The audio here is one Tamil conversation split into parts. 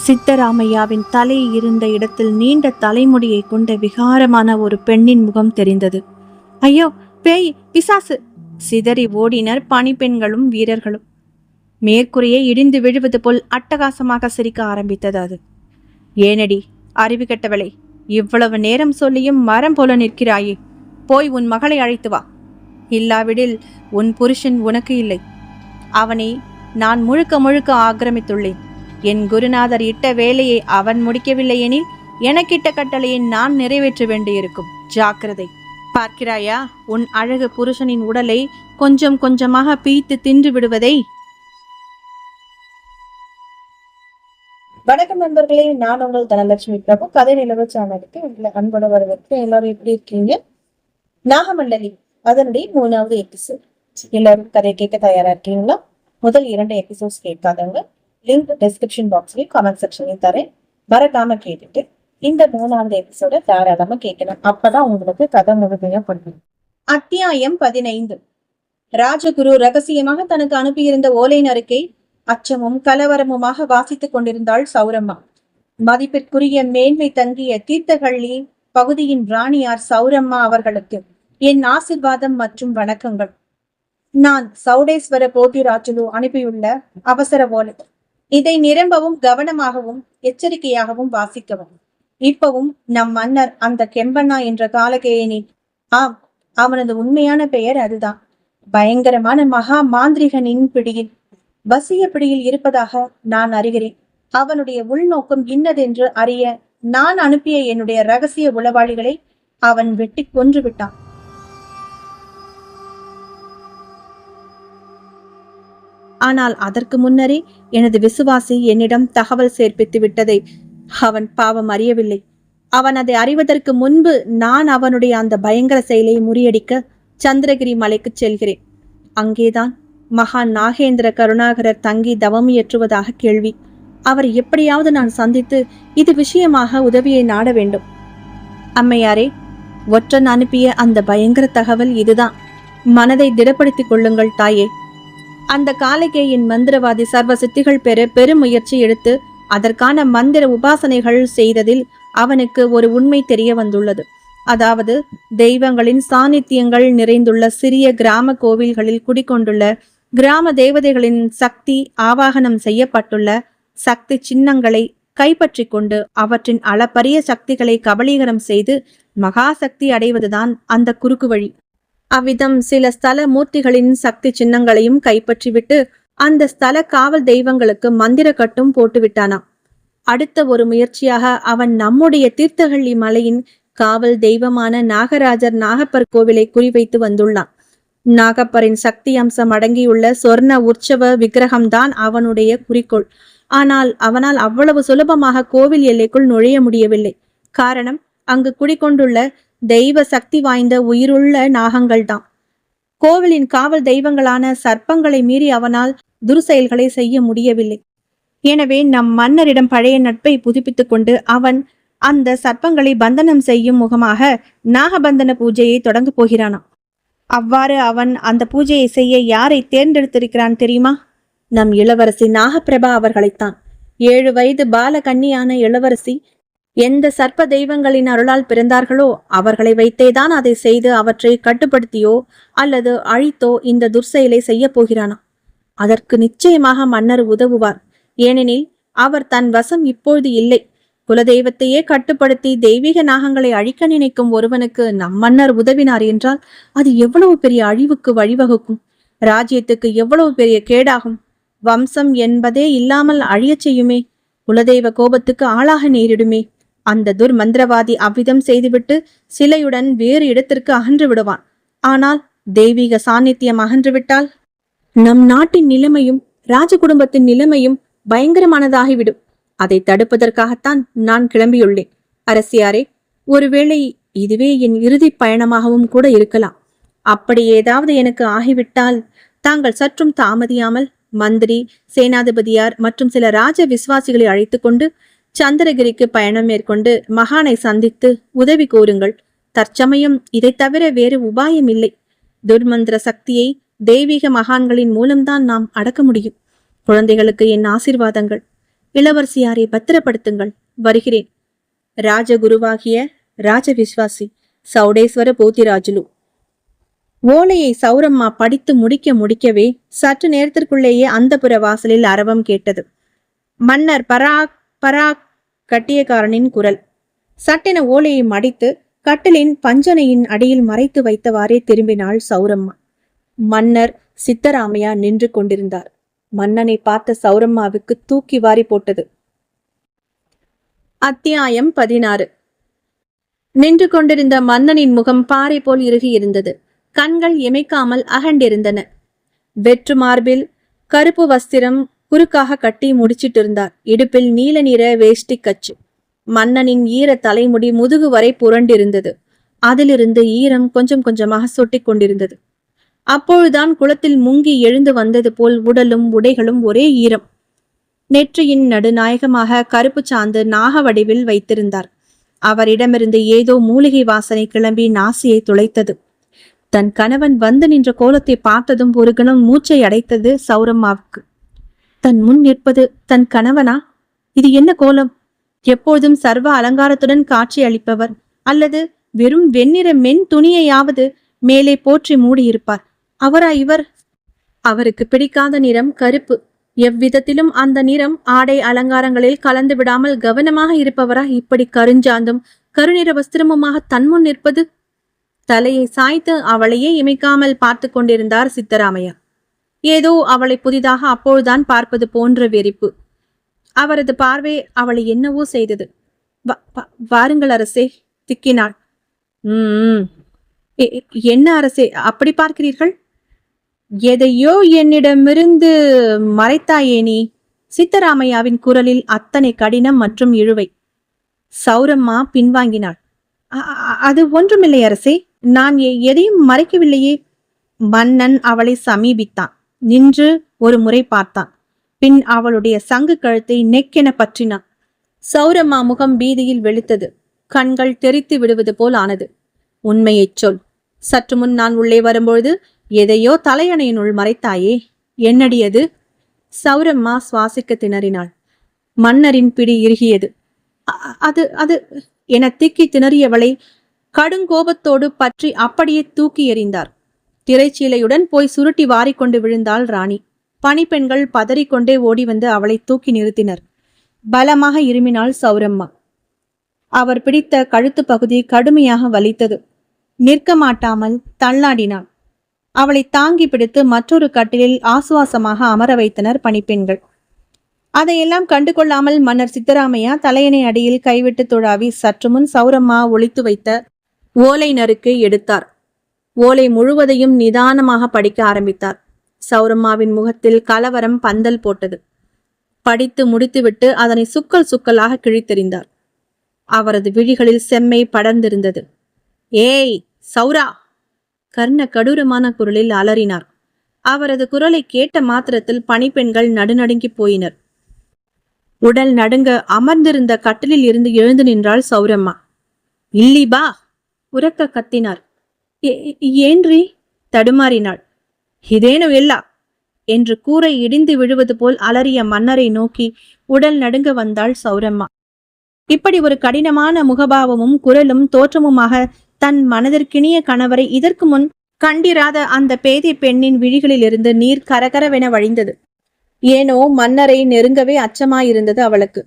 சித்தராமையாவின் தலை இருந்த இடத்தில் நீண்ட தலைமுடியை கொண்ட விகாரமான ஒரு பெண்ணின் முகம் தெரிந்தது. ஐயோ, பேய், பிசாசு! சிதறி ஓடினர் பணிப்பெண்களும் வீரர்களும். மேற்கூரையை இடிந்து விழுவது போல் அட்டகாசமாக சிரிக்க ஆரம்பித்தது அது. ஏனடி அறிவு கெட்டவளே, இவ்வளவு நேரம் சொல்லியும் மரம் போல நிற்கிறாயே, போய் உன் மகளை அழைத்து வா. இல்லாவிடில் உன் புருஷன் உனக்கு இல்லை. அவனை நான் முழுக்க முழுக்க ஆக்கிரமித்துள்ளேன். என் குருநாதர் இட்ட வேலையை அவன் முடிக்கவில்லை எனில் எனக்கிட்ட கட்டளையை நான் நிறைவேற்ற வேண்டியிருக்கும். ஜாக்கிரதை. பார்க்கிறாயா உன் அழகு புருஷனின் உடலை கொஞ்சம் கொஞ்சமாக பீய்த்து தின்று விடுவதை? வணக்கம் நண்பர்களே, நான் உங்கள் தனலட்சுமி பிரபு. கதை நிலவு சேனலுக்கு உங்களை அன்போட வரவேற்க. எல்லாரும் எப்படி இருக்கீங்க? நாகமண்டலி அதனுடைய 3வது எபிசோட். எல்லாரும் கதை கேட்க தயாரா இருக்கீங்களா? முதல் 2 எபிசோட்ஸ் கேட்காதவங்க லிங்க் டிஸ்கிரிப்ஷன் பாக்ஸ்லயும் கமெண்ட் செக்ஷன்லயும் தரேன். மறக்காம கேட்டுட்டு இந்த 3வது எபிசோட தாராளமா கேட்கணும். அப்பதான் உங்களுக்கு கதை முழுமையா புரியும். அத்தியாயம் 15. ராஜகுரு ரகசியமாக தனக்கு அனுப்பியிருந்த ஓலை நறுக்கை அச்சமும் கலவரமுமாக வாசித்துக் கொண்டிருந்தாள் சௌரம்மா. மதிப்பிற்குரிய மேன்மை தங்கிய தீர்த்தகள்ளி பகுதியின் ராணியார் சௌரம்மா அவர்களுக்கு என் ஆசிர்வாதம் மற்றும் வணக்கங்கள். நான் சௌடேஸ்வர போத்திராஜுலு அனுப்பியுள்ள அவசர ஓலை. இதை நிரம்பவும் கவனமாகவும் எச்சரிக்கையாகவும் வாசிக்கவும். இப்பவும் நம் மன்னர் அந்த கெம்பண்ணா என்ற காலகேயனி, ஆம், அவனது உண்மையான பெயர் அதுதான், பயங்கரமான மகா மாந்திரிகனின் பிடியில், வசிய பிடியில் இருப்பதாக நான் அறிகிறேன். அவனுடைய உள்நோக்கம் இன்னதென்று அறிய நான் அனுப்பிய என்னுடைய ரகசிய உளவாளிகளை அவன் வெட்டி கொன்று விட்டான். ஆனால் அதற்கு முன்னரே எனது விசுவாசி என்னிடம் தகவல் சேர்ப்பித்து விட்டதை அவன் பாவம் அறியவில்லை. அவன் அதை அறிவதற்கு முன்பு நான் அவனுடைய அந்த பயங்கர செயலை முறியடிக்க சந்திரகிரி மலைக்கு செல்கிறேன். அங்கேதான் மகான் நாகேந்திர கருணாகரர் தங்கி தவம் இயற்றுவதாக கேள்வி. அவர் எப்படியாவது நான் சந்தித்து இது விஷயமாக உதவியை நாட வேண்டும். அம்மையாரே, ஒற்றன் அனுப்பிய அந்த பயங்கர தகவல் இதுதான். மனதை திடப்படுத்திக் கொள்ளுங்கள் தாயே. அந்த காலகேயின் மந்திரவாதி சர்வ சித்திகள் பெற பெரும் முயற்சி எடுத்து அதற்கான மந்திர உபாசனைகள் செய்ததில் அவனுக்கு ஒரு உண்மை தெரிய வந்துள்ளது. அதாவது தெய்வங்களின் சாநித்தியங்கள் நிறைந்துள்ள சிறிய கிராம கோவில்களில் குடிக்கொண்டுள்ள கிராம தேவதைகளின் சக்தி ஆவாகனம் செய்யப்பட்டுள்ள சக்தி சின்னங்களை கைப்பற்றி கொண்டு அவற்றின் அளப்பரிய சக்திகளை கபலீகரம் செய்து மகாசக்தி அடைவதுதான் அந்த குறுக்கு வழி. அவ்விதம் சில ஸ்தல மூர்த்திகளின் சக்தி சின்னங்களையும் கைப்பற்றிவிட்டு அந்த ஸ்தல காவல் தெய்வங்களுக்கு மந்திர கட்டும் போட்டுவிட்டானாம். அடுத்த ஒரு முயற்சியாக அவன் நம்முடைய தீர்த்தகள்ளி மலையின் காவல் தெய்வமான நாகராஜர் நாகப்பர் கோவிலை குறிவைத்து வந்துள்ளான். நாகப்பரின் சக்தி அம்சம் அடங்கியுள்ள சொர்ண உற்சவ விக்கிரகம்தான் அவனுடைய குறிக்கோள். ஆனால் அவனால் அவ்வளவு சுலபமாக கோவில் எல்லைக்குள் நுழைய முடியவில்லை. காரணம், அங்கு குடிக்கொண்டுள்ள தெய்வ சக்தி வாய்ந்த உயிருள்ள நாகங்கள் தான். கோவிலின் காவல் தெய்வங்களான சர்ப்பங்களை மீறி அவனால் துர்செயல்களை செய்ய முடியவில்லை. எனவே நம் மன்னரிடம் பழைய நட்பை புதுப்பித்துக் கொண்டு அவன் அந்த சர்ப்பங்களை பந்தனம் செய்யும் முகமாக நாகபந்தன பூஜையை தொடங்க போகிறானாம். அவ்வாறு அவன் அந்த பூஜையை செய்ய யாரை தேர்ந்தெடுத்திருக்கிறான் தெரியுமா? நம் இளவரசி நாகப்பிரபா அவர்களைத்தான். 7 வயது பால கன்னியான இளவரசி எந்த சர்ப்ப தெய்வங்களின் அருளால் பிறந்தார்களோ அவர்களை வைத்தேதான் அதை செய்து அவற்றை கட்டுப்படுத்தியோ அல்லது அழித்தோ இந்த துர்செயலை செய்ய போகிறானா. அதற்கு நிச்சயமாக மன்னர் உதவுவார். ஏனெனில் அவர் தன் வசம் இப்பொழுது இல்லை. குலதெய்வத்தையே கட்டுப்படுத்தி தெய்வீக நாகங்களை அழிக்க நினைக்கும் ஒருவனுக்கு நம் மன்னர் உதவினார் என்றால் அது எவ்வளவு பெரிய அழிவுக்கு வழிவகுக்கும். ராஜ்யத்துக்கு எவ்வளவு பெரிய கேடாகும். வம்சம் என்பதே இல்லாமல் அழியச் செய்யுமே. குலதெய்வ கோபத்துக்கு ஆளாக நேரிடுமே. அந்த துர்மந்திரவாதி அவ்விதம் செய்துவிட்டு சிலையுடன் வேறு இடத்திற்கு அகன்று விடுவான். ஆனால் தெய்வீக சாநித்தியம் அகன்றுவிட்டால் நம் நாட்டின் நிலைமையும் ராஜ குடும்பத்தின் நிலைமையும் பயங்கரமானதாகிவிடும். அதை தடுப்பதற்காகத்தான் நான் கிளம்பியுள்ளேன். அரசியாரே, ஒருவேளை இதுவே என் இறுதி பயணமாகவும் கூட இருக்கலாம். அப்படி ஏதாவது எனக்கு ஆகிவிட்டால் தாங்கள் சற்றும் தாமதியாமல் மந்திரி, சேனாதிபதியார் மற்றும் சில ராஜ விசுவாசிகளை அழைத்து கொண்டு சந்திரகிரிக்கு பயணம் மேற்கொண்டு மகானை சந்தித்து உதவி கோருங்கள். தற்சமயம் இதை தவிர வேறு உபாயம் இல்லை. துர்மந்திர சக்தியை தெய்வீக மகான்களின் மூலம்தான் நாம் அடக்க முடியும். குழந்தைகளுக்கு என் ஆசீர்வாதங்கள். இளவரசியாரை பத்திரப்படுத்துங்கள், வருகிறேன். ராஜகுருவாகிய ராஜ விஸ்வாசி சௌடேஸ்வர போத்திராஜுலு. ஓலையை சௌரம்மா படித்து முடிக்கவே சற்று நேரத்திற்குள்ளேயே அந்தப்புற வாசலில் அரவம் கேட்டது. மன்னர் பராக் பராக் கட்டியக்காரனின் குரல். சட்டென ஓலையை மடித்து கட்டிலின் பஞ்சனையின் அடியில் மறைத்து வைத்தவாறே திரும்பினாள் சௌரம்மா. மன்னர் சித்தராமையா நின்று கொண்டிருந்தார். மன்னனை பார்த்த சௌரம்மாவுக்கு தூக்கி வாரி போட்டது. அத்தியாயம் 16. நின்று கொண்டிருந்த மன்னனின் முகம் பாறை போல் இறுகி இருந்தது. கண்கள் இமைக்காமல் அகண்டிருந்தன. வெற்று மார்பில் கருப்பு வஸ்திரம் குறுக்காக கட்டி முடிச்சிட்டிருந்தார். இடுப்பில் நீல நிற வேஷ்டி கச்சு. மன்னனின் ஈர தலைமுடி முதுகு வரை புரண்டிருந்தது. அதிலிருந்து ஈரம் கொஞ்சம் கொஞ்சமாக சொட்டி கொண்டிருந்தது. அப்பொழுதுதான் குளத்தில் முங்கி எழுந்து வந்தது போல் உடலும் உடைகளும் ஒரே ஈரம். நெற்றியின் நடுநாயகமாக கருப்பு சாந்து நாக வடிவில் வைத்திருந்தார். அவரிடமிருந்து ஏதோ மூலிகை வாசனை கிளம்பி நாசியை துளைத்தது. தன் கணவன் வந்து நின்ற கோலத்தை பார்த்ததும் ஒரு கணம் மூச்சை அடைத்தது சௌரம்மாவுக்கு. தன் முன் நிற்பது தன் கணவனா? இது என்ன கோலம்? எப்போதும் சர்வ அலங்காரத்துடன் காட்சி அளிப்பவர், அல்லது வெறும் வெண்ணிற மென் துணியையாவது மேலே போற்றி மூடியிருப்பார். அவரா இவர்? அவருக்கு பிடிக்காத நிறம் கருப்பு. எவ்விதத்திலும் அந்த நிறம் ஆடை அலங்காரங்களில் கலந்து விடாமல் கவனமாக இருப்பவரா இப்படி கருஞ்சாந்தும் கருநிற வஸ்திரமுமாக தன்முன் நிற்பது? தலையை சாய்த்து அவளையே இமைக்காமல் பார்த்து கொண்டிருந்தார் சித்தராமையா. ஏதோ அவளை புதிதாக அப்பொழுதுதான் பார்ப்பது போன்ற வெறிப்பு. அவரது பார்வை அவளை என்னவோ செய்தது. வாருங்கள் அரசே, திக்கினாள். என்ன அரசே அப்படி பார்க்கிறீர்கள்? எதையோ என்னிடமிருந்து மறைத்தாயே நீ. சித்தராமையாவின் குரலில் அத்தனை கடினம் மற்றும் இழுவை. சௌரம்மா பின்வாங்கினாள். அது ஒன்றுமில்லை அரசே, நான் எதையும் மறைக்கவில்லையே. மன்னன் அவளை சமீபித்தான். நின்று ஒரு முறை பார்த்தான். பின் அவளுடைய சங்கு கழுத்தை நெக்கென பற்றினான். சௌரம்மா முகம் பீதியில் வெளுத்தது. கண்கள் தெரித்து விடுவது போல் ஆனது. உண்மையைச் சொல். சற்று முன் நான் உள்ளே வரும்பொழுது எதையோ தலையணையினுள் மறைத்தாயே, என்னடியது? சௌரம்மா சுவாசிக்க திணறினாள். மன்னரின் பிடி இறுகியது. அது அது என திக்கி திணறியவளை கடுங்கோபத்தோடு பற்றி அப்படியே தூக்கி எறிந்தார். திரைச்சீலையுடன் போய் சுருட்டி வாரிக்கொண்டு விழுந்தாள் ராணி. பணிப்பெண்கள் பதறிக்கொண்டே ஓடி வந்து அவளை தூக்கி நிறுத்தினர். பலமாக இருமினாள் சௌரம்மா. அவர் பிடித்த கழுத்து பகுதி கடுமையாக வலித்தது. நிற்க மாட்டாமல் தள்ளாடினாள். அவளை தாங்கி பிடித்து மற்றொரு கட்டிலில் ஆசுவாசமாக அமர வைத்தனர் பணிப்பெண்கள். அதையெல்லாம் கண்டுகொள்ளாமல் மன்னர் சித்தராமையா தலையணை அடியில் கைவிட்டு துழாவி சற்று முன் சௌரம்மா ஒளித்து வைத்த ஓலை நறுக்கை எடுத்தார். ஓலை முழுவதையும் நிதானமாக படிக்க ஆரம்பித்தார். சௌரம்மாவின் முகத்தில் கலவரம் பந்தல் போட்டது. படித்து முடித்துவிட்டு அதனை சுக்கல் சுக்கலாக கிழித்தெறிந்தார். அவரது விழிகளில் செம்மை படர்ந்திருந்தது. ஏய் சௌரா! கர்ண கடூரமான குரலில் அலறினார். அவரது குரலை கேட்ட மாத்திரத்தில் பணிப்பெண்கள் நடுநடுங்கி போயினர். உடல் நடுங்க அமர்ந்திருந்த கட்டிலில் இருந்து எழுந்து நின்றாள் சௌரம்மா. இல்லிபா! உரக்க கத்தினார். ஏன்றி? தடுமாறினாள். இதேனு இல்லா என்று கூரை இடிந்து விழுவது போல் அலறிய மன்னரை நோக்கி உடல் நடுங்க வந்தாள் சௌரம்மா. இப்படி ஒரு கடினமான முகபாவமும் குரலும் தோற்றமுமாக தன் மனதிற்கினிய கணவரை இதற்கு முன் கண்டிராத அந்த பேதை பெண்ணின் விழிகளிலிருந்து நீர் கரகரவென வழிந்தது. ஏனோ மன்னரை நெருங்கவே அச்சமாயிருந்தது அவளுக்கு.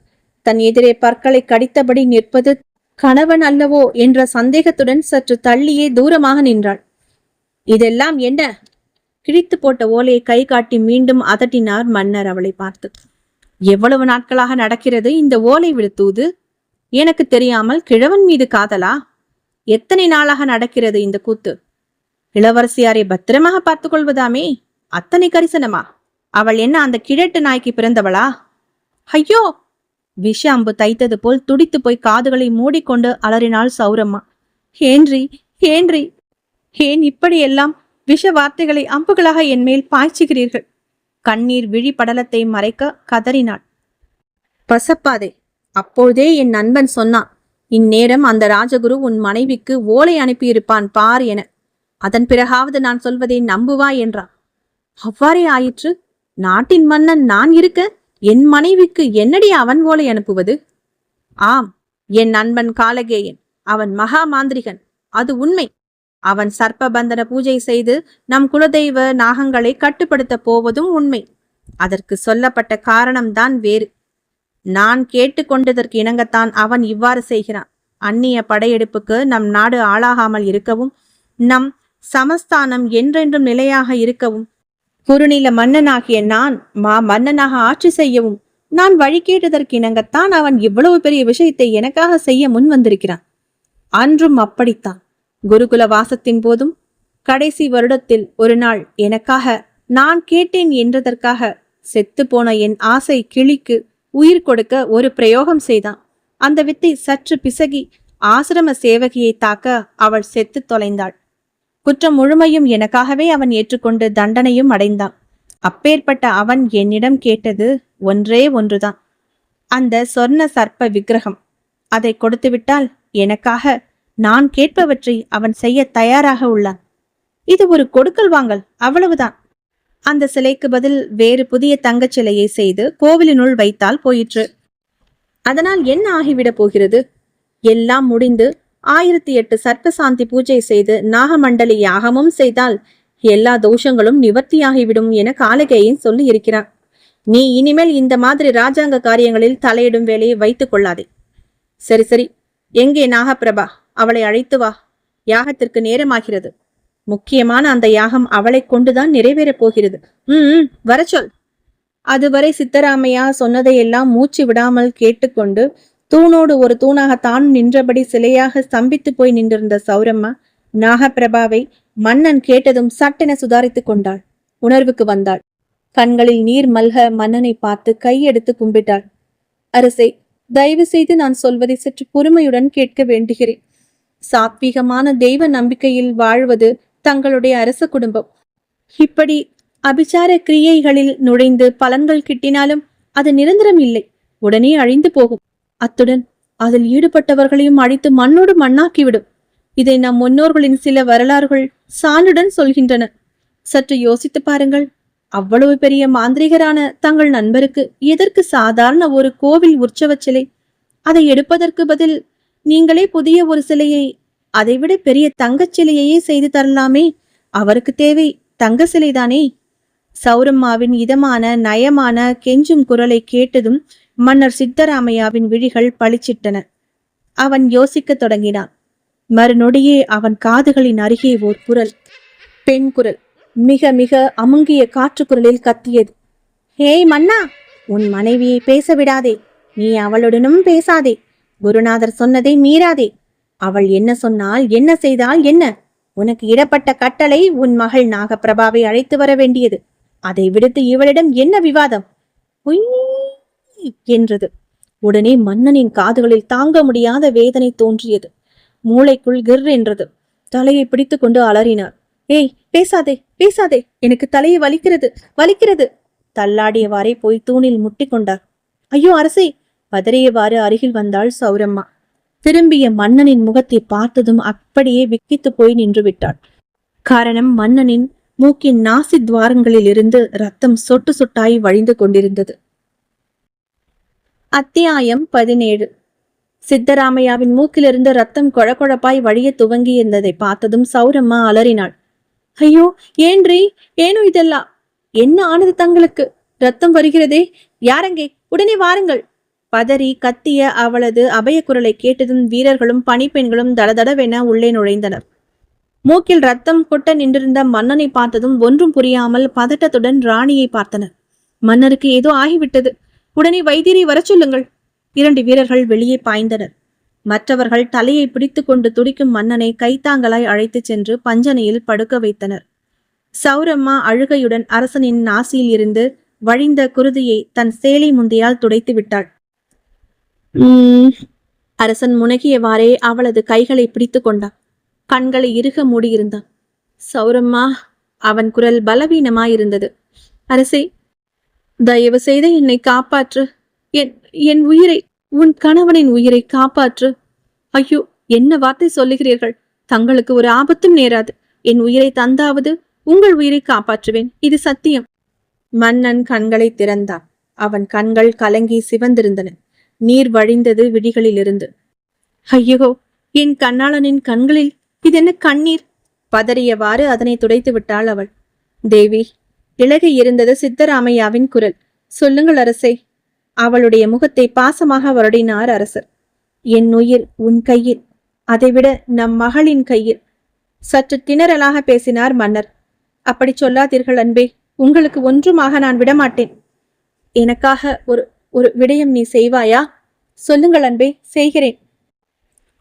தன் எதிரே பற்களை கடித்தபடி நிற்பது கணவன் அல்லவோ என்ற சந்தேகத்துடன் சற்று தள்ளியே தூரமாக நின்றாள். இதெல்லாம் என்ன? கிழித்து போட்ட ஓலையை கை காட்டி மீண்டும் அதட்டினார் மன்னர் அவளை பார்த்து. எவ்வளவு நாட்களாக நடக்கிறது இந்த ஓலை விழுத்தூது? எனக்கு தெரியாமல் கிழவன் மீது காதலா? எத்தனை நாளாக நடக்கிறது இந்த கூத்து? இளவரசியாரை பத்திரமாக பார்த்து கொள்வதாமே, அத்தனை கரிசனமா? அவள் என்ன அந்த கிழட்டு நாய்க்கு பிறந்தவளா? ஐயோ! விஷ அம்பு தைத்தது போல் துடித்து போய் காதுகளை மூடிக்கொண்டு அலறினாள் சௌரம்மா. ஏன்றி ஏன்றி ஏன் இப்படியெல்லாம் விஷ வார்த்தைகளை அம்புகளாக என் மேல் பாய்ச்சுகிறீர்கள்? கண்ணீர் விழி படலத்தை மறைக்க கதறினாள். பசப்பாதே, அப்போதே என் நண்பன் சொன்னான், இந்நேரம் அந்த ராஜகுரு உன் மனைவிக்கு ஓலை அனுப்பியிருப்பான் பார் என. அதன் பிறகாவது நான் சொல்வதை நம்புவா என்றான். அவ்வாறே ஆயிற்று. நாட்டின் மன்னன் நான் இருக்க என் மனைவிக்கு என்னடி அவன் ஓலை அனுப்புவது? ஆம், என் நண்பன் காலகேயன். அவன் மகா மாந்திரிகன், அது உண்மை. அவன் சர்ப்ப பந்தன பூஜை செய்து நம் குலதெய்வ நாகங்களை கட்டுப்படுத்த போவதும் உண்மை. அதற்கு சொல்லப்பட்ட காரணம்தான் வேறு. நான் கேட்டுக்கொண்டதற்கு இணங்கத்தான் அவன் இவ்வாறு செய்கிறான். அந்நிய படையெடுப்புக்கு நம் நாடு ஆளாகாமல் இருக்கவும், நம் சமஸ்தானம் என்றென்றும் நிலையாக இருக்கவும், குறுநில மன்னனாகிய நான் மன்னனாக ஆட்சி செய்யவும் நான் வழி கேட்டதற்கு இணங்கத்தான் அவன் இவ்வளவு பெரிய விஷயத்தை எனக்காக செய்ய முன் வந்திருக்கிறான். அன்றும் அப்படித்தான். குருகுல வாசத்தின் போதும் கடைசி வருடத்தில் ஒரு நாள் எனக்காக நான் கேட்டேன் என்றதற்காக செத்து போன என் ஆசை கிளிக்கு உயிர் கொடுக்க ஒரு பிரயோகம் செய்தான். அந்த வித்தை சற்று பிசகி ஆசிரம சேவகியை தாக்க அவள் செத்து தொலைந்தாள். குற்றம் முழுமையும் எனக்காகவே அவன் ஏற்றுக்கொண்டு தண்டனையும் அடைந்தான். அப்பேற்பட்ட அவன் என்னிடம் கேட்டது ஒன்றே ஒன்றுதான், அந்த சொர்ண சர்ப்ப விக்கிரகம். அதை கொடுத்துவிட்டால் எனக்காக நான் கேட்பவற்றை அவன் செய்ய தயாராக உள்ளான். இது ஒரு கொடுக்கல் வாங்கல், அவ்வளவுதான். அந்த சிலைக்கு பதில் வேறு புதிய தங்கச் சிலையை செய்து கோவிலினுள் வைத்தால் போயிற்று. அதனால் என்ன ஆகிவிடப் போகிறது? எல்லாம் முடிந்து 1008 சர்ப்பசாந்தி பூஜை செய்து நாகமண்டலி யாகமும் செய்தால் எல்லா தோஷங்களும் நிவர்த்தியாகிவிடும் என காலகேயன் சொல்லி இருக்கிறான். நீ இனிமேல் இந்த மாதிரி ராஜாங்க காரியங்களில் தலையிடும் வேலையை வைத்துக் கொள்ளாதே. சரி சரி, எங்கே நாகப்பிரபா? அவளை அழைத்து வா. யாகத்திற்கு நேரமாகிறது. முக்கியமான அந்த யாகம் அவளை கொண்டுதான் நிறைவேறப் போகிறது. வர சொல். அதுவரை சித்தராமையா சொன்னதையெல்லாம் மூச்சு விடாமல் கேட்டுக்கொண்டு தூணோடு ஒரு தூணாக தான் நின்றபடி சிலையாக ஸ்தம்பித்து போய் நின்றிருந்த சௌரம்மா நாகப்பிரபாவை மன்னன் கேட்டதும் சட்டென சுதாரித்துக் கொண்டாள். உணர்வுக்கு வந்தாள். கண்களில் நீர் மல்க மன்னனை பார்த்து கையெடுத்து கும்பிட்டாள். அரசே, தயவு செய்து நான் சொல்வதை சற்று பொறுமையுடன் கேட்க வேண்டுகிறேன். சாத்வீகமான தெய்வ நம்பிக்கையில் வாழ்வது தங்களுடைய அரச குடும்பம். இப்படி அபிச்சார கிரியைகளில் நுழைந்து பலன்கள் கிட்டினாலும் அது நிரந்தரம் இல்லை, உடனே அழிந்து போகும். அத்துடன் அதில் ஈடுபட்டவர்களையும் அழித்து மண்ணோடு மண்ணாக்கிவிடும். இதை நம் முன்னோர்களின் சில வரலாறுகள் சான்றுடன் சொல்கின்றன. சற்று யோசித்து பாருங்கள். அவ்வளவு பெரிய மாந்திரிகரான தங்கள் நண்பருக்கு எதற்கு சாதாரண ஒரு கோவில் உற்சவ சிலை? அதை எடுப்பதற்கு பதில் நீங்களே புதிய ஒரு சிலையை, அதைவிட பெரிய தங்கச் சிலையையே செய்து தரலாமே. அவருக்கு தேவை தங்க சிலைதானே. சௌரம்மாவின் இதமான நயமான கெஞ்சும் குரலை கேட்டதும் மன்னர் சித்தராமையாவின் விழிகள் பளிச்சிட்டன. அவன் யோசிக்கத் தொடங்கினான். மறுநொடியே அவன் காதுகளின் அருகே ஓர் குரல், பெண் குரல், மிக மிக அமுங்கிய காற்று குரலில் கத்தியது. ஹேய் மன்னா, உன் மனைவியை பேச விடாதே. நீ அவளுடனும் பேசாதே. குருநாதர் சொன்னதை மீறாதே. அவள் என்ன சொன்னால் என்ன செய்தால் என்ன? உனக்கு இடப்பட்ட கட்டளை உன் மகள் நாகப்பிரபாவை அழைத்து வர வேண்டியது. அதை விடுத்து இவளிடம் என்ன விவாதம்? என்றது. உடனே மன்னனின் காதுகளில் தாங்க முடியாத வேதனை தோன்றியது. மூளைக்குள் கிர் என்றது. தலையை பிடித்து கொண்டு அலறினார். ஏய், பேசாதே பேசாதே, எனக்கு தலையை வலிக்கிறது வலிக்கிறது. தள்ளாடியவாறே போய் தூணில் முட்டிக்கொண்டார். ஐயோ அரசே! பதறியவாறு அருகில் வந்தாள் சௌரம்மா. திரும்பிய மன்னனின் முகத்தை பார்த்ததும் அப்படியே விக்கித்து போய் நின்று விட்டாள். காரணம், மன்னனின் மூக்கின் நாசி துவாரங்களில் இருந்து ரத்தம் சொட்டு சொட்டாய் வழிந்து கொண்டிருந்தது. அத்தியாயம் 17. சித்தராமையாவின் மூக்கிலிருந்து ரத்தம் கொழகொழப்பாய் வழிய துவங்கி இருந்ததை பார்த்ததும் சௌரம்மா அலறினாள். ஐயோ, ஏன்றி ஏனோ இதெல்லாம்? என்ன ஆனது தங்களுக்கு? ரத்தம் வருகிறதே, யாரங்கே? உடனே வாருங்கள். பதறி கத்திய அவளது அபய குரலை கேட்டதும் வீரர்களும் பணிப்பெண்களும் தடதடவென உள்ளே நுழைந்தனர். மூக்கில் ரத்தம் கொட்ட நின்றிருந்த மன்னனை பார்த்ததும் ஒன்றும் புரியாமல் பதட்டத்துடன் ராணியை பார்த்தனர். மன்னருக்கு ஏதோ ஆகிவிட்டது, உடனே வைத்தியரை வர சொல்லுங்கள். 2 வீரர்கள் வெளியே பாய்ந்தனர். மற்றவர்கள் தலையை பிடித்து கொண்டு துடிக்கும் மன்னனை கைத்தாங்கலாய் அழைத்துச் சென்று பஞ்சனையில் படுக்க வைத்தனர். சௌரம்மா அழுகையுடன் அரசனின் நாசியில் இருந்து வழிந்த குருதியை தன் சேலை முந்தியால் துடைத்து விட்டாள். அரசன் முனகியவாறே அவளது கைகளை பிடித்து கொண்டான். கண்களை இறுக மூடியிருந்தான். சௌரம்மா, அவன் குரல் பலவீனமாயிருந்தது. அரசே, தயவு செய்து என்னை காப்பாற்று. என் உயிரை, உன் கணவனின் உயிரை காப்பாற்று. ஐயோ, என்ன வார்த்தை சொல்லுகிறீர்கள்? தங்களுக்கு ஒரு ஆபத்தும் நேராது. என் உயிரை தந்தாவது உங்கள் உயிரை காப்பாற்றுவேன், இது சத்தியம். மன்னன் கண்களை திறந்தான். அவன் கண்கள் கலங்கி சிவந்திருந்தன. நீர் வழிந்தது விழிகளிலிருந்து. ஐயோ, என் கண்ணாளனின் கண்களில் இதென்ன கண்ணீர்? பதறியவாறு அதனை துடைத்து விட்டாள் அவள். தேவி, இலகை இருந்தது சித்தராமையாவின் குரல். சொல்லுங்கள் அரசே. அவளுடைய முகத்தை பாசமாக வருடினார் அரசர். என் உயிர் உன் கையில், அதைவிட நம் மகளின் கையில். சற்று திணறலாக பேசினார் மன்னர். அப்படி சொல்லாதீர்கள் அன்பே, உங்களுக்கு ஒன்றுமாக நான் விடமாட்டேன். எனக்காக ஒரு ஒரு விடயம் நீ செய்வாயா? சொல்லுங்கள் அன்பே, செய்கிறேன்.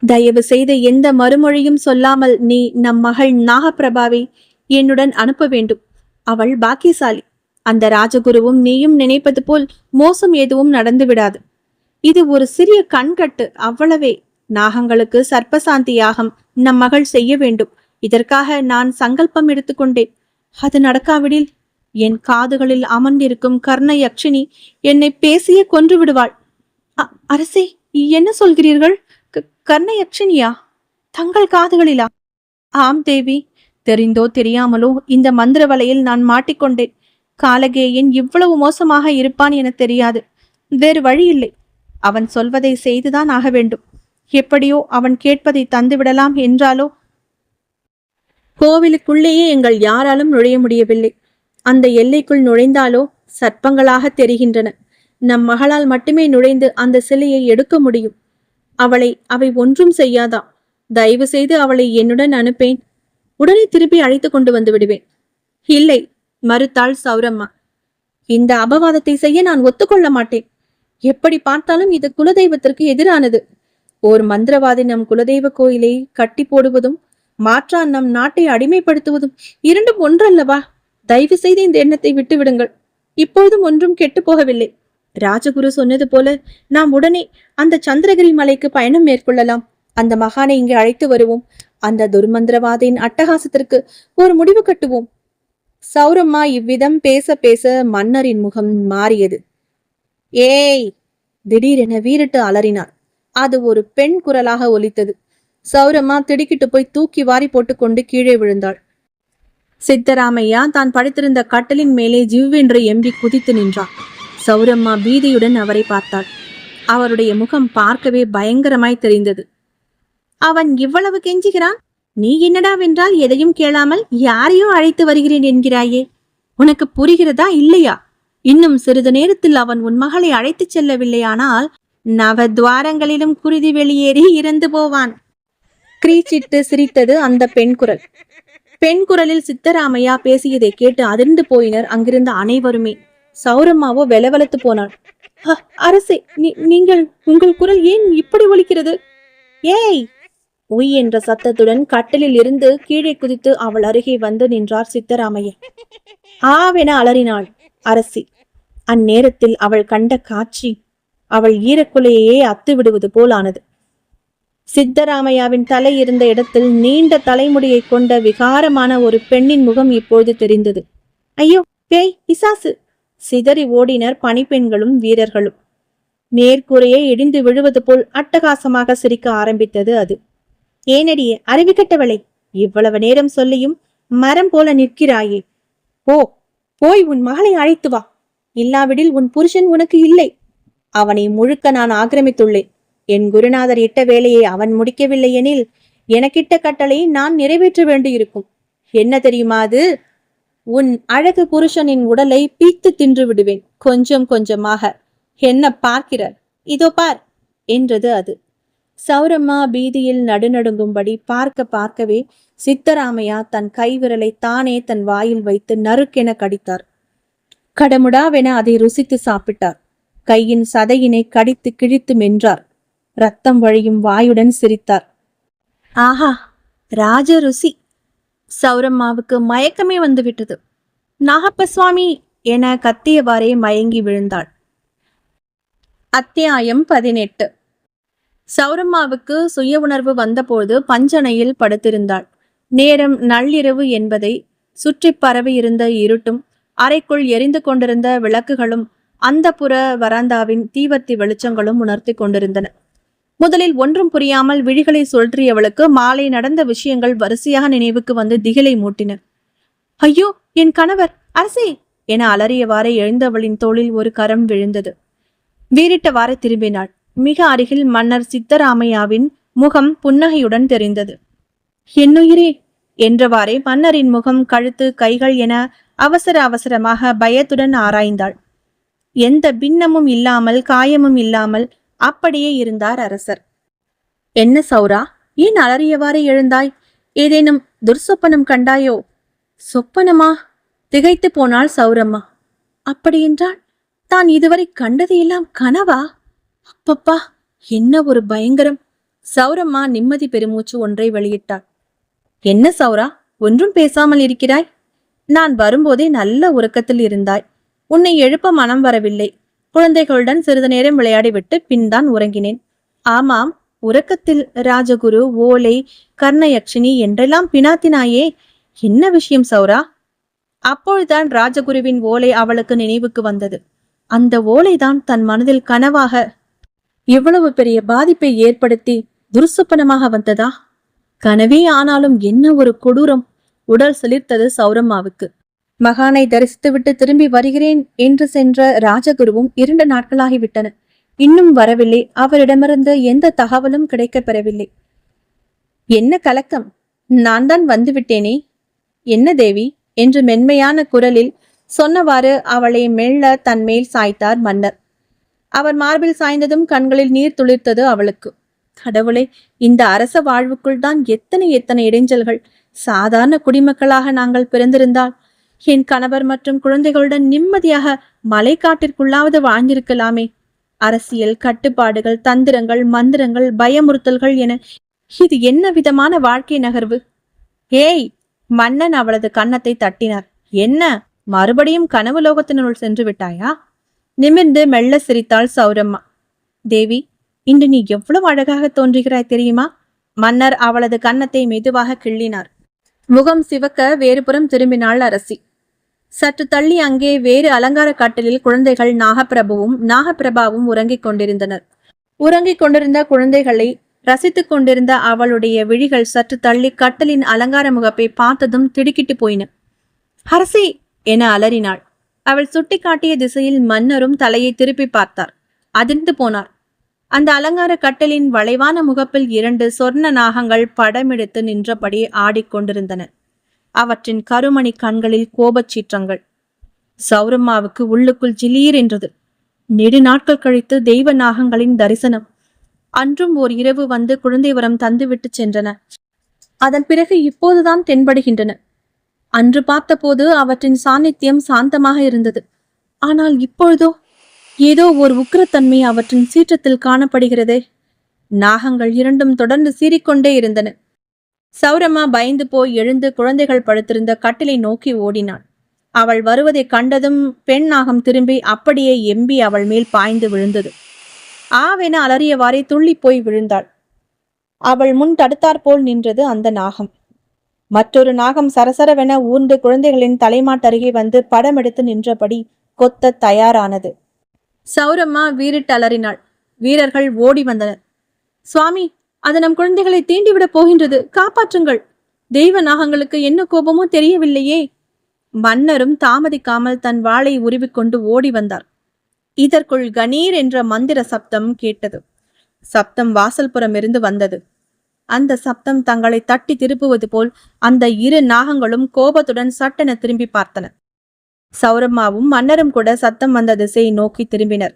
தயவு செய்து எந்த மறுமொழியும் சொல்லாமல் நீ நம் மகள் நாகப்பிரபாவை என்னுடன் அனுப்ப வேண்டும். அவள் பாக்கியசாலி. அந்த ராஜகுருவும் நீயும் நினைப்பது போல் மோசம் எதுவும் நடந்து விடாது. இது ஒரு சிறிய கண்கட்டு, அவ்வளவே. நாகங்களுக்கு சர்ப்பசாந்தி யாகம் நம் மகள் செய்ய வேண்டும். இதற்காக நான் சங்கல்பம் எடுத்துக்கொண்டேன். அது நடக்காவிடில் என் காதுகளில் அமர்ந்திருக்கும் கர்ண யக்ஷினி என்னை பேசியே கொன்று விடுவாள். அரசே, என்ன சொல்கிறீர்கள்? கர்ண யக்ஷினியா? தங்கள் காதுகளிலா? ஆம் தேவி, தெரிந்தோ தெரியாமலோ இந்த மந்திர வலையில் நான் மாட்டிக்கொண்டேன். காலகேயன் இவ்வளவு மோசமாக இருப்பான் என தெரியாது. வேறு வழியில்லை. அவன் சொல்வதை செய்துதான் ஆக வேண்டும். எப்படியோ அவன் கேட்பதை தந்துவிடலாம் என்றாலோ கோவிலுக்குள்ளேயே எங்கள் யாராலும் நுழைய முடியவில்லை. அந்த எல்லைக்குள் நுழைந்தாலோ சர்ப்பங்களாக தெரிகின்றன. நம் மகளால் மட்டுமே நுழைந்து அந்த சிலையை எடுக்க முடியும். அவை ஒன்றும் செய்யாதா? தயவு செய்து அவளை என்னுடன் அனுப்பேன். உடனே திருப்பி அழைத்து கொண்டு வந்து விடுவேன். இல்லை, மறுத்தாள் சௌரம்மா. இந்த அபவாதத்தை செய்ய நான் ஒத்துக்கொள்ள மாட்டேன். எப்படி பார்த்தாலும் இது குலதெய்வத்திற்கு எதிரானது. ஓர் மந்திரவாதி நம் குலதெய்வ கோயிலை கட்டி போடுவதும் மாற்றான் நம் நாட்டை அடிமைப்படுத்துவதும் இரண்டும் ஒன்றல்லவா? தயவு செய்து இந்த எண்ணத்தை விட்டு விடுங்கள். இப்பொழுதும் ஒன்றும் கெட்டு போகவில்லை. ராஜகுரு சொன்னது போல நாம் உடனே அந்த சந்திரகிரி மலைக்கு பயணம் மேற்கொள்ளலாம். அந்த மகானை இங்கே அழைத்து வருவோம். அந்த துர்மந்திரவாதியின் அட்டகாசத்திற்கு ஒரு முடிவு கட்டுவோம். சௌரம்மா இவ்விதம் பேச பேச மன்னரின் முகம் மாறியது. ஏய்! திடீரென வீரிட்டு அலறினார். அது ஒரு பெண் குரலாக ஒலித்தது. சௌரம்மா திடுக்கிட்டு போய் தூக்கி வாரி போட்டுக்கொண்டு கீழே விழுந்தாள். சித்தராமையா தான் படுத்திருந்த கட்டலின் மேலே ஜிவ்வென்று எம்பி குதித்து நின்றார். சௌரம்மா பீதியுடன் அவரை பார்த்தாள். அவருடைய முகம் பார்க்கவே பயங்கரமாய் தெரிந்தது. அவன் இவ்வளவு கெஞ்சுகிறான், நீ என்னடாவென்றால் எதையும் கேளாமல் யாரையோ அழைத்து வருகிறேன் என்கிறாயே. உனக்கு புரிகிறதா இல்லையா? இன்னும் சிறிது நேரத்தில் அவன் உன் மகளை அழைத்துச் செல்லவில்லையானால் நவத்வாரங்களிலும் குருதி வெளியேறி இறந்து போவான். கிரீச்சிட்டு சிரித்தது அந்த பெண் குரல். பெண் குரலில் சித்தராமையா பேசியதை கேட்டு அதிர்ந்து போயினர் அங்கிருந்த அனைவருமே. சௌரம்மாவோ வெலவெலத்து போனாள். அரசே, நீங்கள் உங்கள் குரல் ஏன் இப்படி ஒலிக்கிறது? ஏய்! உய் என்ற சத்தத்துடன் கட்டிலில் இருந்து கீழே குதித்து அவள் அருகே வந்து நின்றார் சித்தராமையா. ஆவென அலறினாள் அரசி. அந்நேரத்தில் அவள் கண்ட காட்சி அவள் ஈரக்குலையே அத்து விடுவது போல் ஆனது. சித்தராமையாவின் தலை இருந்த இடத்தில் நீண்ட தலைமுடியை கொண்ட விகாரமான ஒரு பெண்ணின் முகம் இப்பொழுது தெரிந்தது. ஐயோ, பேய், பிசாசு! சிதறி ஓடினர் பணிப்பெண்களும் வீரர்களும். மேற்கூரையே இடிந்து விழுவது போல் அட்டகாசமாக சிரிக்க ஆரம்பித்தது அது. ஏனடியே அறிவிக்கட்டவளை, இவ்வளவு நேரம் சொல்லியும் மரம் போல நிற்கிறாயே. போய் உன் மகளை அழைத்து வா. இல்லாவிடில் உன் புருஷன் உனக்கு இல்லை. அவனை முழுக்க நான் ஆக்கிரமித்துள்ளேன். என் குருநாதர் இட்ட வேலையை அவன் முடிக்கவில்லை எனில் எனக்கிட்ட கட்டளை நான் நிறைவேற்ற வேண்டியிருக்கும். என்ன தெரியுமா அது? உன் அழகு புருஷனின் உடலை பீத்து தின்று விடுவேன், கொஞ்சம் கொஞ்சமாக. என்ன பார்க்கிறார்? இதோ பார் என்றது அது. சௌரம்மா பீதியில் நடுநடுங்கும்படி பார்க்கவே சித்தராமையா தன் கைவிரலை தானே தன் வாயில் வைத்து நறுக்கென கடித்தார். கடமுடாவென அதை ருசித்து சாப்பிட்டார். கையின் சதையினை கடித்து கிழித்து மென்றார். ரத்தம் வழியும் வாயுடன் சிரித்தார். ஆஹா, ராஜ ருசி! சௌரம்மாவுக்கு மயக்கமே வந்துவிட்டது. நாகப்ப சுவாமி என கத்தியவாறே மயங்கி விழுந்தாள். அத்தியாயம் 18. சௌரம்மாவுக்கு சுய உணர்வு வந்தபோது பஞ்சனையில் படுத்திருந்தாள். நேரம் நள்ளிரவு என்பதை சுற்றி பரவி இருந்த இருட்டும் அறைக்குள் எரிந்து கொண்டிருந்த விளக்குகளும் அந்த புற வராந்தாவின் தீவர்த்தி வெளிச்சங்களும் உணர்த்தி கொண்டிருந்தன. முதலில் ஒன்றும் புரியாமல் விழிகளை சுழற்றியவளுக்கு மாலை நடந்த விஷயங்கள் வரிசையாக நினைவுக்கு வந்து திகிலை மூட்டின. ஐயோ, என் கணவர்! அரசே, என அலறியவாறே எழுந்தவளின் தோளில் ஒரு கரம் விழுந்தது. வீறிட்டவாறே திரும்பினாள். மிக அருகில் மன்னர் சித்தராமையாவின் முகம் புன்னகையுடன் தெரிந்தது. என்னுயிரே என்றவாறே மன்னரின் முகம், கழுத்து, கைகள் என அவசர அவசரமாக பயத்துடன் ஆராய்ந்தாள். எந்த பின்னமும் இல்லாமல், காயமும் இல்லாமல் அப்படியே இருந்தார் அரசர். என்ன சௌரா, ஏன் அலறியவாறே எழுந்தாய்? ஏதேனும் துர்சொப்பனம் கண்டாயோ? சொப்பனமா? திகைத்து போனாள் சௌரம்மா. அப்படியென்றால் தான் இதுவரை கண்டது எல்லாம் கனவா? அப்பப்பா, என்ன ஒரு பயங்கரம்! சௌரம்மா நிம்மதி பெருமூச்சு ஒன்றை வெளியிட்டாள். என்ன சௌரா, ஒன்றும் பேசாமல் இருக்கிறாய்? நான் வரும்போதே நல்ல உறக்கத்தில் இருந்தாய். உன்னை எழுப்ப மனம் வரவில்லை. குழந்தைகளுடன் சிறிது நேரம் விளையாடிவிட்டு பின் தான் உறங்கினேன். ஆமாம், உறக்கத்தில் ராஜகுரு, ஓலை, கர்ணயக்ஷினி என்றெல்லாம் பினாத்தினாயே, என்ன விஷயம் சௌரா? அப்பொழுதுதான் ராஜகுருவின் ஓலை அவளுக்கு நினைவுக்கு வந்தது. அந்த ஓலைதான் தன் மனதில் கனவாக இவ்வளவு பெரிய பாதிப்பை ஏற்படுத்தி துர்சொப்பனமாக வந்ததா? கனவே ஆனாலும் என்ன ஒரு கொடூரம்! உடல் சிலிர்த்தது சௌரம்மாவுக்கு. மகானை தரிசித்துவிட்டு திரும்பி வருகிறேன் என்று சென்ற ராஜகுருவும் 2 நாட்களாகிவிட்டன. இன்னும் வரவில்லை. அவரிடமிருந்து எந்த தகவலும் கிடைக்கப் பெறவில்லை. என்ன கலக்கம்! நான் தான் வந்துவிட்டேனே. என்ன தேவி என்று மென்மையான குரலில் சொன்னவாறு அவளை மெல்ல தன்மேல் சாய்த்தார் மன்னர். அவர் மார்பில் சாய்ந்ததும் கண்களில் நீர் துளிர்த்தது அவளுக்கு. கடவுளே, இந்த அரச வாழ்வுக்குள் தான் எத்தனை எத்தனை இடைஞ்சல்கள்! சாதாரண குடிமக்களாக நாங்கள் பிறந்திருந்தால் என் கணவர் மற்றும் குழந்தைகளுடன் நிம்மதியாக மலைக்காட்டிற்குள்ளாவது வாழ்ந்திருக்கலாமே. அரசியல் கட்டுப்பாடுகள், தந்திரங்கள், மந்திரங்கள், பயமுறுத்தல்கள் என இது என்ன விதமான வாழ்க்கை நகர்வு? ஏய்! மன்னன் அவளது கன்னத்தை தட்டினார். என்ன, மறுபடியும் கனவு லோகத்தினுள் சென்று விட்டாயா? நிமிர்ந்து மெல்ல சிரித்தாள் சௌரம்மா. தேவி, இன்று நீ எவ்வளவு அழகாக தோன்றுகிறாய் தெரியுமா? மன்னர் அவளது கன்னத்தை மெதுவாக கிள்ளினார். முகம் சிவக்க வேறுபுறம் திரும்பினாள் அரசி. சற்று தள்ளி அங்கே வேறு அலங்கார கட்டிலில் குழந்தைகள் நாகப்பிரபாவும் உறங்கிக் கொண்டிருந்தனர். உறங்கிக் கொண்டிருந்த குழந்தைகளை ரசித்துக் கொண்டிருந்த அவளுடைய விழிகள் சற்று தள்ளி கட்டலின் அலங்கார முகப்பை பார்த்ததும் திடுக்கிட்டு போயின. அரசி என அலறினாள். அவள் சுட்டிக்காட்டிய திசையில் மன்னரும் தலையை திருப்பி பார்த்தார். அதிர்ந்து போனார். அந்த அலங்கார கட்டலின் வளைவான முகப்பில் 2 சொர்ண நாகங்கள் படமெடுத்து நின்றபடி ஆடிக்கொண்டிருந்தன. அவற்றின் கருமணி கண்களில் கோபச்சீற்றங்கள். சௌரம்மாவுக்கு உள்ளுக்குள் ஜிலீர் என்றது. நெடு நாட்கள் கழித்து தெய்வ நாகங்களின் தரிசனம். அன்றும் ஓர் இரவு வந்து குழந்தை வரம் தந்துவிட்டு சென்றன. அதன் பிறகு இப்போதுதான் தென்படுகின்றன. அன்று பார்த்தபோது அவற்றின் சாநித்தியம் சாந்தமாக இருந்தது. ஆனால் இப்பொழுதோ ஏதோ ஒரு உக்கிரத்தன்மை அவற்றின் சீற்றத்தில் காணப்படுகிறதே. நாகங்கள் 2ம் தொடர்ந்து சீறிக்கொண்டே இருந்தன. சௌரம்மா பயந்து போய் எழுந்து குழந்தைகள் படுத்திருந்த கட்டிலை நோக்கி ஓடினாள். அவள் வருவதை கண்டதும் பெண் நாகம் திரும்பி அப்படியே எம்பி அவள் மேல் பாய்ந்து விழுந்தது. ஆவென அலறியவாறே துள்ளி போய் விழுந்தாள். அவள் முன் தடுத்தாற்போல் நின்றது அந்த நாகம். மற்றொரு நாகம் சரசரவென ஊர்ந்து குழந்தைகளின் தலைமாட்டருகே வந்து படமெடுத்து நின்றபடி கொத்த தயாரானது. சௌரம்மா வீறிட்டு அலறினாள். வீரர்கள் ஓடி வந்தனர். சுவாமி, அது நம் குழந்தைகளை தீண்டிவிடப் போகின்றது, காப்பாற்றுங்கள்! தெய்வ நாகங்களுக்கு என்ன கோபமோ தெரியவில்லையே. மன்னரும் தாமதிக்காமல் தன் வாளை உருவிக்கொண்டு ஓடி வந்தார். இதற்குள் கணீர் என்ற மந்திர சப்தம் கேட்டது. சப்தம் வாசல்புறம் இருந்து வந்தது. அந்த சப்தம் தங்களை தட்டி திருப்புவது போல் அந்த 2 நாகங்களும் கோபத்துடன் சட்டென திரும்பி பார்த்தன. சௌரம்மாவும் மன்னரும் கூட சத்தம் வந்த திசையை நோக்கி திரும்பினர்.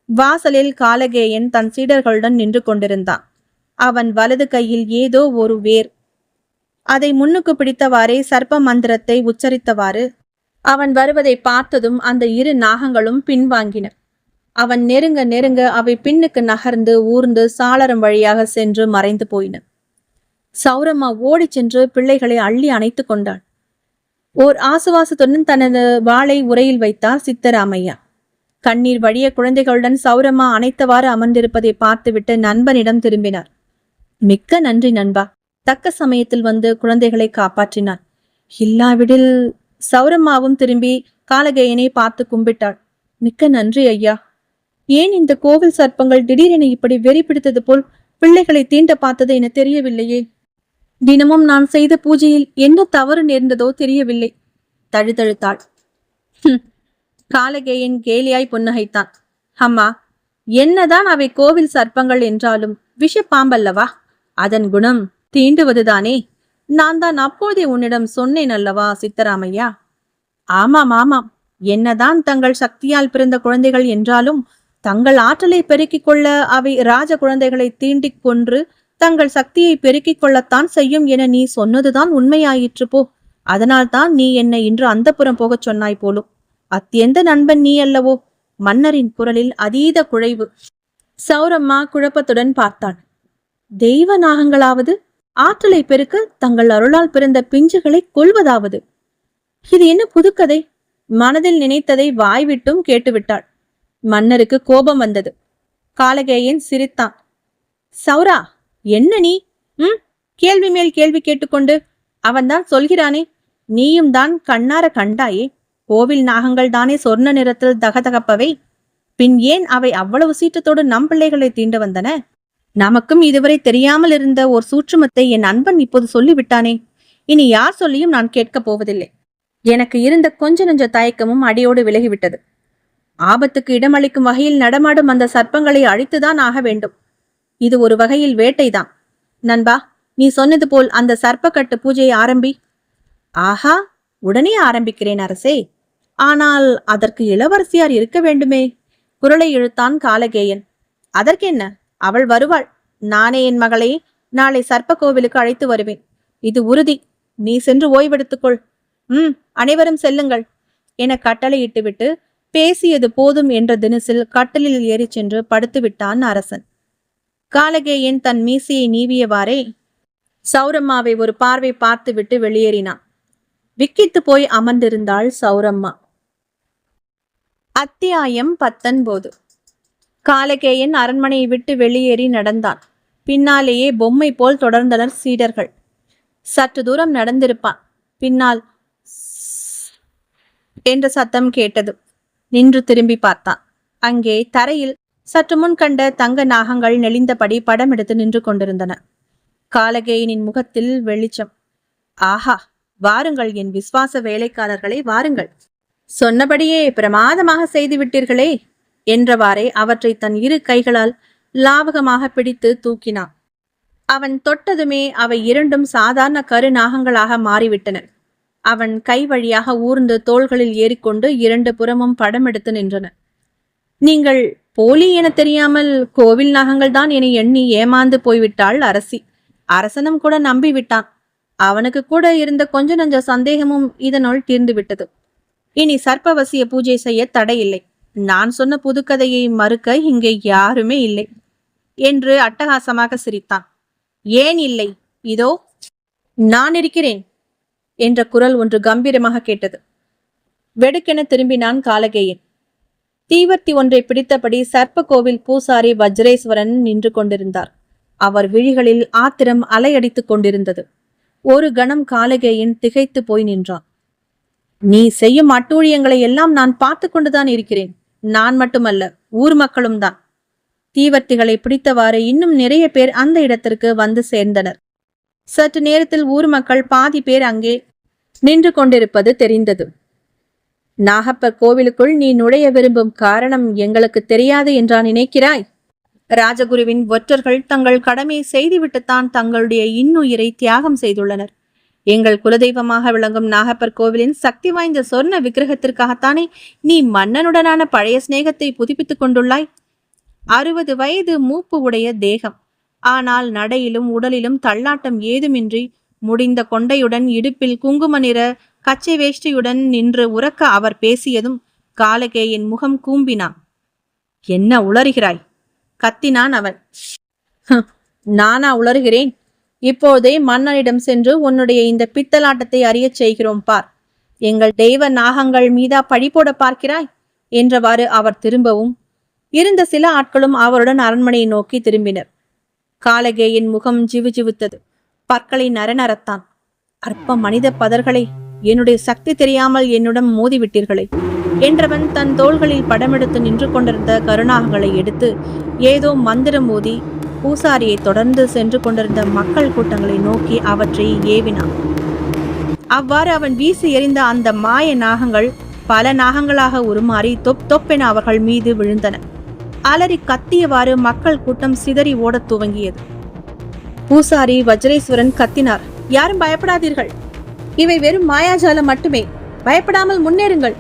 வாசலில் காலகேயன் தன் சீடர்களுடன் நின்று கொண்டிருந்தான். அவன் வலது கையில் ஏதோ ஒரு வேர். அதை முன்னுக்கு பிடித்தவாறே சர்ப்ப மந்திரத்தை உச்சரித்தவாறு அவன் வருவதை பார்த்ததும் அந்த 2 நாகங்களும் பின்வாங்கின. அவன் நெருங்க நெருங்க அவை பின்னுக்கு நகர்ந்து ஊர்ந்து சாளரம் வழியாக சென்று மறைந்து போயின. சௌரம்மா ஓடி சென்று பிள்ளைகளை அள்ளி அணைத்து கொண்டாள். ஓர் ஆசுவாசத்துடன் தனது வாளை உரையில் வைத்தார் சித்தராமையா. கண்ணீர் வழிய குழந்தைகளுடன் சௌரம்மா அணைத்தவாறு அமர்ந்திருப்பதை பார்த்துவிட்டு நண்பனிடம் திரும்பினார். மிக்க நன்றி நண்பா, தக்க சமயத்தில் வந்து குழந்தைகளை காப்பாற்றினான். இல்லாவிடில்... சௌரம்மாவும் திரும்பி காலகேயனை பார்த்து கும்பிட்டாள். மிக்க நன்றி ஐயா. ஏன் இந்த கோவில் சர்ப்பங்கள் திடீரென இப்படி வெறி பிடித்தது போல் பிள்ளைகளை தீண்ட பார்த்தது என தெரியவில்லையே. தினமும் நான் செய்த பூஜையில் என்ன தவறு நேர்ந்ததோ தெரியவில்லை. தழுதழுத்தாள். காலகேயன் கேலியாய் புன்னகைத்தான். அம்மா, என்னதான் அவை கோவில் சர்ப்பங்கள் என்றாலும் விஷப்பாம்பல்லவா? அதன் குணம் தீண்டுவதுதானே. நான் தான் அப்போதே உன்னிடம் சொன்னேன் அல்லவா சித்தராமையா? ஆமாம் ஆமாம், என்னதான் தங்கள் சக்தியால் பிறந்த குழந்தைகள் என்றாலும் தங்கள் ஆற்றலை பெருக்கிக் கொள்ள அவை ராஜ குழந்தைகளை தீண்டிக் கொன்று தங்கள் சக்தியை பெருக்கிக் கொள்ளத்தான் செய்யும் என நீ சொன்னதுதான் உண்மையாயிற்று போ. அதனால்தான் நீ என்னை இன்று அந்தப்புறம் போகச் சொன்னாய் போலும். அத்தியந்த நண்பன் நீ அல்லவோ? மன்னரின் குரலில் அதீத குழைவு. சௌரம்மா குழப்பத்துடன் பார்த்தாள். தெய்வ நாகங்களாவது ஆற்றலை பெருக்க தங்கள் அருளால் பிறந்த பிஞ்சுகளை கொல்வதாவது? இது என்ன புதுக்கதை? மனதில் நினைத்ததை வாய்விட்டும் கேட்டுவிட்டாள். மன்னருக்கு கோபம் வந்தது. காலகேயன் சிரித்தான். சௌரா, என்ன நீ கேள்வி மேல் கேள்வி கேட்டுக்கொண்டு? அவன்தான் சொல்கிறானே, நீயும் தான் கண்ணார கண்டாயே. கோவில் நாகங்கள் தானே சொர்ண நிறத்தில் தகதகப்பவை. பின் ஏன் அவை அவ்வளவு சீற்றத்தோடு நம் பிள்ளைகளை தீண்டு வந்தன? நமக்கும் இதுவரை தெரியாமல் இருந்த ஒரு சூட்சுமத்தை என் அன்பன் இப்போது சொல்லிவிட்டானே. இனி யார் சொல்லியும் நான் கேட்கப் போவதில்லை. எனக்கு இருந்த கொஞ்ச நெஞ்ச தயக்கமும் அடியோடு விலகிவிட்டது. ஆபத்துக்கு இடமளிக்கும் வகையில் நடமாடும் அந்த சர்ப்பங்களை அழித்துதான் ஆக வேண்டும். இது ஒரு வகையில் வேட்டைதான். நண்பா, நீ சொன்னது போல் அந்த சர்ப்பக்கட்டு பூஜையை ஆரம்பி. ஆஹா, உடனே ஆரம்பிக்கிறேன் அரசே. ஆனால் அதற்கு இளவரசியார் இருக்க வேண்டுமே. குரலை இழுத்தான் காலகேயன். அதற்கென்ன, அவள் வருவாள். நானே என் மகளை நாளை சர்ப்ப கோவிலுக்கு அழைத்து வருவேன். இது உறுதி. நீ சென்று ஓய்வெடுத்துக்கொள். அனைவரும் செல்லுங்கள் என கட்டளையிட்டுவிட்டு பேசியது போதும் என்ற தினசில் கட்டலில் ஏறி சென்று படுத்து விட்டான் அரசன். காலகேயன் தன் மீசையை நீவியவாறே சௌரம்மாவை ஒரு பார்வை பார்த்துவிட்டு வெளியேறினான். விக்கித்து போய் அமர்ந்திருந்தாள் சௌரம்மா. அத்தியாயம் 19. காலகேயன் அரண்மனையை விட்டு வெளியேறி நடந்தான். பின்னாலேயே பொம்மை போல் தொடர்ந்தனர் சீடர்கள். சற்று தூரம் நடந்திருப்பான். பின்னால் என்ற சத்தம் கேட்டது. நின்று திரும்பி பார்த்தான். அங்கே தரையில் சற்று முன் கண்ட தங்க நாகங்கள் நெளிந்தபடி படம் எடுத்து நின்று கொண்டிருந்தன. காலகேயனின் முகத்தில் வெளிச்சம். ஆஹா, வாருங்கள் என் விசுவாச வேலைக்காரர்களை, வாருங்கள். சொன்னபடியே பிரமாதமாக செய்து விட்டீர்களே என்றவாறே அவற்றை தன் இரு கைகளால் லாவகமாக பிடித்து தூக்கினான். அவன் தொட்டதுமே அவை இரண்டும் சாதாரண கரு நாகங்களாக மாறிவிட்டன. அவன் கை வழியாக ஊர்ந்து தோள்களில் ஏறிக்கொண்டு இரண்டு புறமும் படம் எடுத்து நின்றன. நீங்கள் போலி என தெரியாமல் கோவில் நாகங்கள் தான் என எண்ணி ஏமாந்து போய்விட்டாள் அரசி. அரசனும் கூட நம்பிவிட்டான். அவனுக்கு கூட இருந்த கொஞ்ச நஞ்ச சந்தேகமும் இதனுள் தீர்ந்து விட்டது. இனி சர்ப்பவசிய பூஜை செய்ய தடையில்லை. நான் சொன்ன புதுக்கதையை மறுக்க இங்கே யாருமே இல்லை என்று அட்டகாசமாக சிரித்தான். ஏன் இல்லை? இதோ நான் இருக்கிறேன் என்ற குரல் ஒன்று கம்பீரமாக கேட்டது. வெடுக்கென திரும்பினான் காலகேயன். தீவர்த்தி ஒன்றை பிடித்தபடி சர்ப்ப கோவில் பூசாரி வஜ்ரேஸ்வரன் நின்று கொண்டிருந்தார். அவர் விழிகளில் ஆத்திரம் அலையடித்துக் கொண்டிருந்தது. ஒரு கணம் காலகேயன் திகைத்து போய் நின்றான். நீ செய்யும் அட்டூழியங்களை எல்லாம் நான் பார்த்து கொண்டுதான் இருக்கிறேன். நான் மட்டுமல்ல, ஊர் மக்களும் தான். தீவர்த்திகளை பிடித்தவாறு இன்னும் நிறைய பேர் அந்த இடத்திற்கு வந்து சேர்ந்தனர். சற்று நேரத்தில் ஊர் மக்கள் பாதி பேர் அங்கே நின்று கொண்டிருப்பது தெரிந்தது. நாகப்பர் கோவிலுக்குள் நீ நுழைய விரும்பும் காரணம் எங்களுக்கு தெரியாது என்றா நினைக்கிறாய்? ராஜகுருவின் ஒற்றர்கள் தங்கள் கடமையை செய்துவிட்டுத்தான் தங்களுடைய இன்னுயிரை தியாகம் செய்துள்ளனர். எங்கள் குலதெய்வமாக விளங்கும் நாகப்பர் கோவிலின் சக்தி வாய்ந்த சொர்ண விக்கிரகத்திற்காகத்தானே நீ மன்னனுடனான பழைய சிநேகத்தை புதுப்பித்துக் கொண்டுள்ளாய். 60 வயது மூப்பு உடைய தேகம். ஆனால் நடையிலும் உடலிலும் தள்ளாட்டம் ஏதுமின்றி முடிந்த கொண்டையுடன் இடுப்பில் குங்கும நிற கச்சை வேஷ்டியுடன் நின்று உறக்க அவர் பேசியதும் காலகேயன் முகம் கூம்பினான். என்ன உளறுகிறாய்? கத்தினான் அவன். நானா உளறுகிறேன்? இப்போதே மன்னனிடம் சென்று உன்னுடைய இந்த பித்தலாட்டத்தை அறியச் செய்கிறோம் பார். எங்கள் தெய்வ நாகங்கள் மீதா பழி போட பார்க்கிறாய் என்றவாறு அவர் திரும்பவும் இருந்த சில ஆட்களும் அவருடன் அரண்மனையை நோக்கி திரும்பினர். காலகேயின் முகம் ஜிவுஜிவுத்தது. பற்களை நரநரத்தான். அற்ப மனித பதர்களே, என்னுடைய சக்தி தெரியாமல் என்னுடன் மோதிவிட்டீர்களே என்றவன் தன் தோள்களில் படமெடுத்து நின்று கொண்டிருந்த கருணாகங்களை எடுத்து ஏதோ மந்திரம் மோதி பூசாரியை தொடர்ந்து சென்று கொண்டிருந்த மக்கள் கூட்டங்களை நோக்கி அவற்றை ஏவினான். அவ்வாறு அவன் வீசி எறிந்த அந்த மாய நாகங்கள் பல நாகங்களாக உருமாறி தொப் தொப்பென அவர்கள் மீது விழுந்தன. அலறி கத்தியவாறு மக்கள் கூட்டம் சிதறி ஓடத் துவங்கியது. பூசாரி வஜ்ரேஸ்வரன் கத்தினார், யாரும் பயப்படாதீர்கள், இவை வெறும் மாயாஜாலம் மட்டுமே, பயப்படாமல் முன்னேறுங்கள்.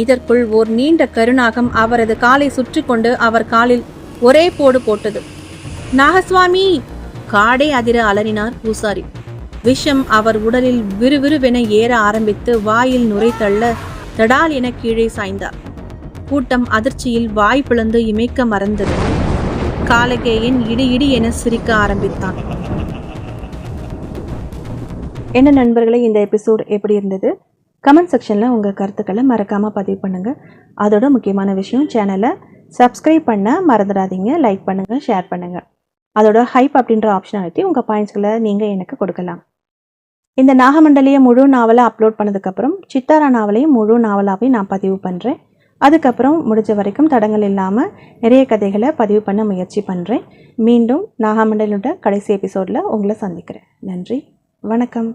இதற்குள் ஓர் நீண்ட கருநாகம் அவரது காலை சுற்றி கொண்டு அவர் காலில் ஒரே போடு போட்டது. நாகசுவாமி! காடே அதிர அலறினார் பூசாரி. விஷம் அவர் உடலில் விறுவிறுவென ஏற ஆரம்பித்து வாயில் நுரை தள்ள தடால் என கீழே சாய்ந்தார். கூட்டம் அதிர்ச்சியில் வாய் பிளந்து இமைக்க மறந்தது. காலகேயன் இடி இடி என சிரிக்க ஆரம்பித்தான். என்ன நண்பர்களே, இந்த எபிசோட் எப்படி இருந்தது? கமெண்ட் செக்ஷனில் உங்கள் கருத்துக்களை மறக்காமல் பதிவு பண்ணுங்கள். அதோட முக்கியமான விஷயம், சேனலை சப்ஸ்கிரைப் பண்ண மறந்துடாதீங்க. லைக் பண்ணுங்கள், ஷேர் பண்ணுங்கள். அதோட ஹைப் அப்படின்ற ஆப்ஷன் அழுத்தி உங்கள் பாயிண்ட்ஸ்களை நீங்கள் எனக்கு கொடுக்கலாம். இந்த நாகமண்டலியை முழு நாவலை அப்லோட் பண்ணதுக்கப்புறம் சித்தாரா நாவலையும் முழு நாவலாகவே நான் பதிவு பண்ணுறேன். அதுக்கப்புறம் முடிஞ்ச வரைக்கும் தடங்கள் இல்லாமல் நிறைய கதைகளை பதிவு பண்ண முயற்சி பண்ணுறேன். மீண்டும் நாகமண்டலியோட கடைசி எபிசோடில் உங்களை சந்திக்கிறேன். நன்றி, வணக்கம்.